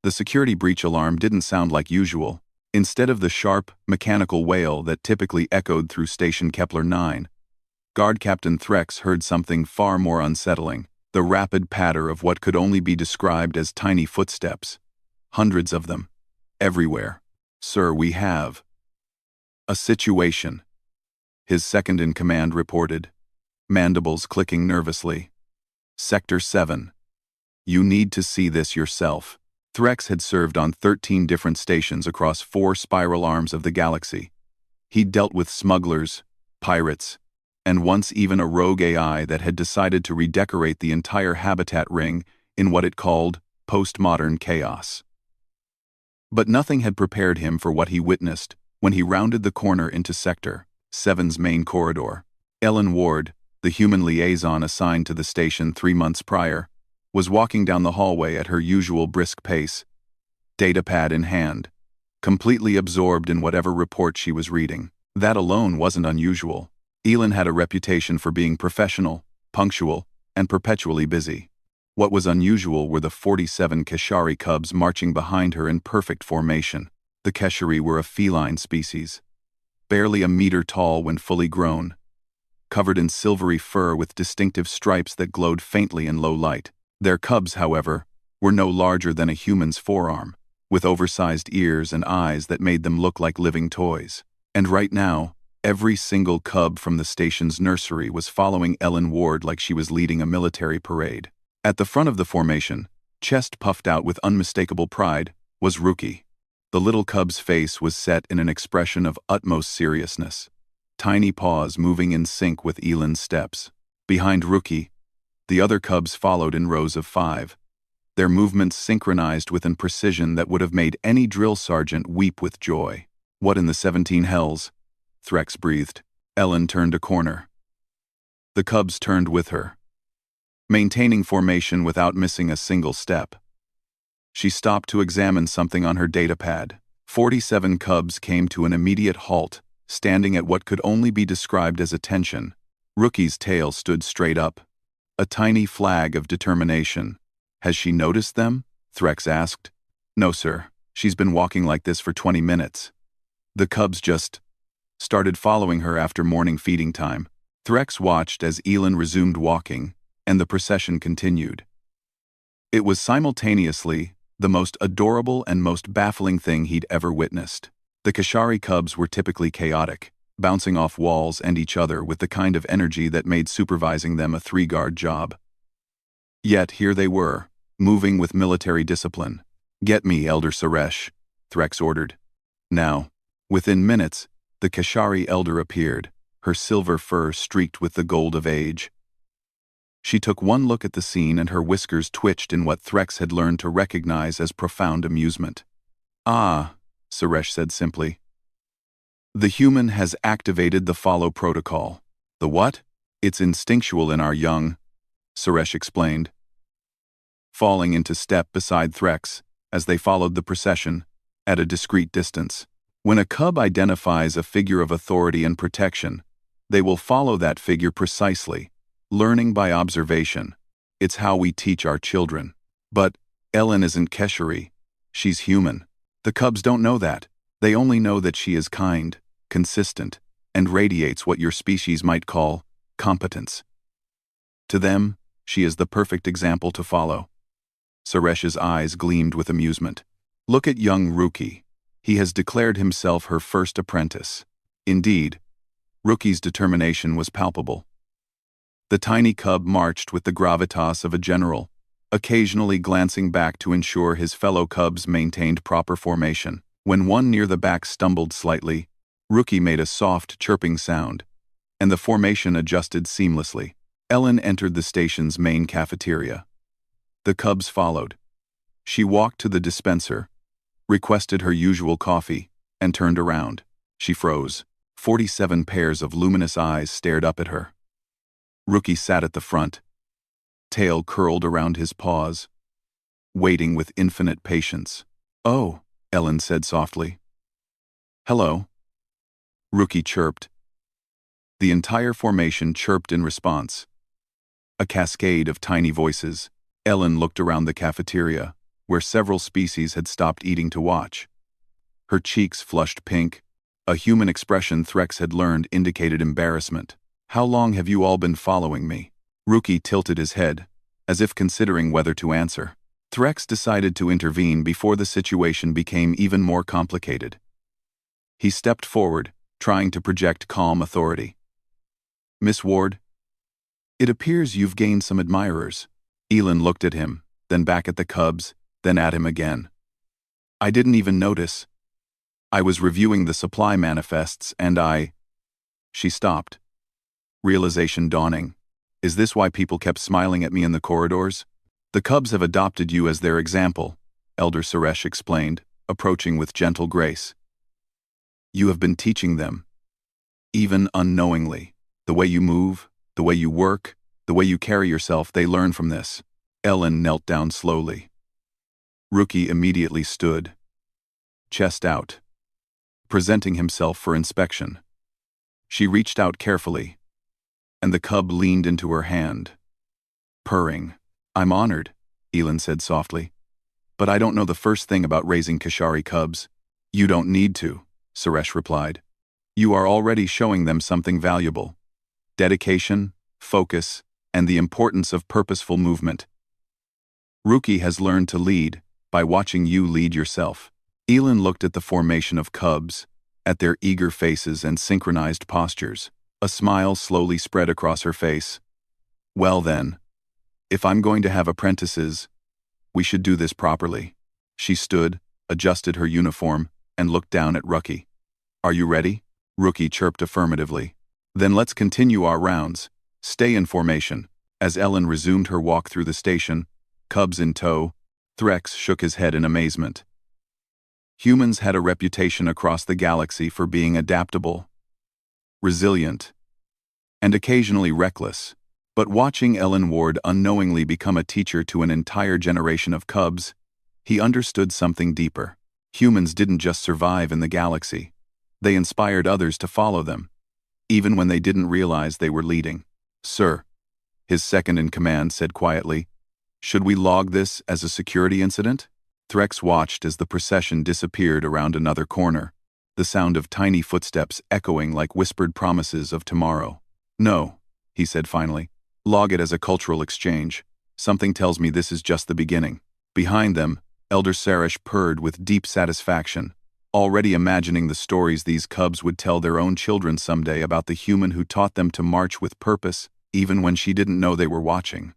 The security breach alarm didn't sound like usual. Instead of the sharp, mechanical wail that typically echoed through Station Kepler 9, Guard Captain Threx heard something far more unsettling: the rapid patter of what could only be described as tiny footsteps. Hundreds of them. Everywhere. "Sir, we have a situation," his second-in-command reported, mandibles clicking nervously. "Sector 7. You need to see this yourself." Threx had served on 13 different stations across 4 spiral arms of the galaxy. He'd dealt with smugglers, pirates, and once even a rogue AI that had decided to redecorate the entire habitat ring in what it called postmodern chaos. But nothing had prepared him for what he witnessed when he rounded the corner into Sector 7's main corridor. Ellen Ward, the human liaison assigned to the station 3 months prior, was walking down the hallway at her usual brisk pace, datapad in hand, completely absorbed in whatever report she was reading. That alone wasn't unusual. Elin had a reputation for being professional, punctual, and perpetually busy. What was unusual were the 47 Keshari cubs marching behind her in perfect formation. The Keshari were a feline species, barely a meter tall when fully grown, covered in silvery fur with distinctive stripes that glowed faintly in low light. Their cubs, however, were no larger than a human's forearm, with oversized ears and eyes that made them look like living toys. And right now, every single cub from the station's nursery was following Ellen Ward like she was leading a military parade. At the front of the formation, chest puffed out with unmistakable pride, was Rookie. The little cub's face was set in an expression of utmost seriousness, tiny paws moving in sync with Elin's steps. Behind Rookie, the other cubs followed in rows of 5, their movements synchronized with a precision that would have made any drill sergeant weep with joy. "What in the 17 hells?" Threx breathed. Ellen turned a corner. The cubs turned with her, maintaining formation without missing a single step. She stopped to examine something on her datapad. 47 cubs came to an immediate halt, standing at what could only be described as attention. Rookie's tail stood straight up, a tiny flag of determination. "Has she noticed them?" Threx asked. "No, sir. She's been walking like this for 20 minutes. The cubs just started following her after morning feeding time." Threx watched as Elin resumed walking, and the procession continued. It was simultaneously the most adorable and most baffling thing he'd ever witnessed. The Keshari cubs were typically chaotic, bouncing off walls and each other with the kind of energy that made supervising them a 3-guard job. Yet here they were, moving with military discipline. "Get me, Elder Suresh," Threx ordered. Now, within minutes, the Keshari elder appeared, her silver fur streaked with the gold of age. She took one look at the scene and her whiskers twitched in what Threx had learned to recognize as profound amusement. "Ah," Suresh said simply. "The human has activated the follow protocol." "The what?" "It's instinctual in our young," Suresh explained, falling into step beside Threx as they followed the procession at a discreet distance. "When a cub identifies a figure of authority and protection, they will follow that figure precisely, learning by observation. It's how we teach our children. But Ellen isn't Keshari. She's human. The cubs don't know that. They only know that she is kind, consistent, and radiates what your species might call competence. To them, she is the perfect example to follow." Suresh's eyes gleamed with amusement. "Look at young Rookie. He has declared himself her first apprentice." Indeed, Rookie's determination was palpable. The tiny cub marched with the gravitas of a general, occasionally glancing back to ensure his fellow cubs maintained proper formation. When one near the back stumbled slightly, Rookie made a soft, chirping sound, and the formation adjusted seamlessly. Ellen entered the station's main cafeteria. The cubs followed. She walked to the dispenser, requested her usual coffee, and turned around. She froze. 47 pairs of luminous eyes stared up at her. Rookie sat at the front, tail curled around his paws, waiting with infinite patience. "Oh," Ellen said softly. "Hello," Rookie chirped. The entire formation chirped in response. A cascade of tiny voices. Ellen looked around the cafeteria, where several species had stopped eating to watch. Her cheeks flushed pink. A human expression Threx had learned indicated embarrassment. "How long have you all been following me?" Rookie tilted his head, as if considering whether to answer. Threx decided to intervene before the situation became even more complicated. He stepped forward, trying to project calm authority. "Miss Ward, it appears you've gained some admirers." Elin looked at him, then back at the cubs, then at him again. "I didn't even notice. I was reviewing the supply manifests and She stopped. Realization dawning. Is this why people kept smiling at me in the corridors? "The cubs have adopted you as their example," Elder Suresh explained, approaching with gentle grace. "You have been teaching them, even unknowingly. The way you move, the way you work, the way you carry yourself, they learn from this." Ellen knelt down slowly. Rookie immediately stood, chest out, presenting himself for inspection. She reached out carefully, and the cub leaned into her hand, purring. "I'm honored," Elin said softly. "But I don't know the first thing about raising Kashari cubs." "You don't need to," Suresh replied. "You are already showing them something valuable. Dedication, focus, and the importance of purposeful movement. Rookie has learned to lead by watching you lead yourself." Elin looked at the formation of cubs, at their eager faces and synchronized postures. A smile slowly spread across her face. "Well then, if I'm going to have apprentices, we should do this properly." She stood, adjusted her uniform, and looked down at Rookie. "Are you ready?" Rookie chirped affirmatively. "Then let's continue our rounds. Stay in formation." As Ellen resumed her walk through the station, cubs in tow, Threx shook his head in amazement. Humans had a reputation across the galaxy for being adaptable, resilient, and occasionally reckless. But watching Ellen Ward unknowingly become a teacher to an entire generation of cubs, he understood something deeper. Humans didn't just survive in the galaxy. They inspired others to follow them, even when they didn't realize they were leading. "Sir," his second-in-command said quietly, "should we log this as a security incident?" Threx watched as the procession disappeared around another corner, the sound of tiny footsteps echoing like whispered promises of tomorrow. "No," he said finally. "Log it as a cultural exchange. Something tells me this is just the beginning." Behind them, Elder Sarish purred with deep satisfaction, already imagining the stories these cubs would tell their own children someday about the human who taught them to march with purpose, even when she didn't know they were watching.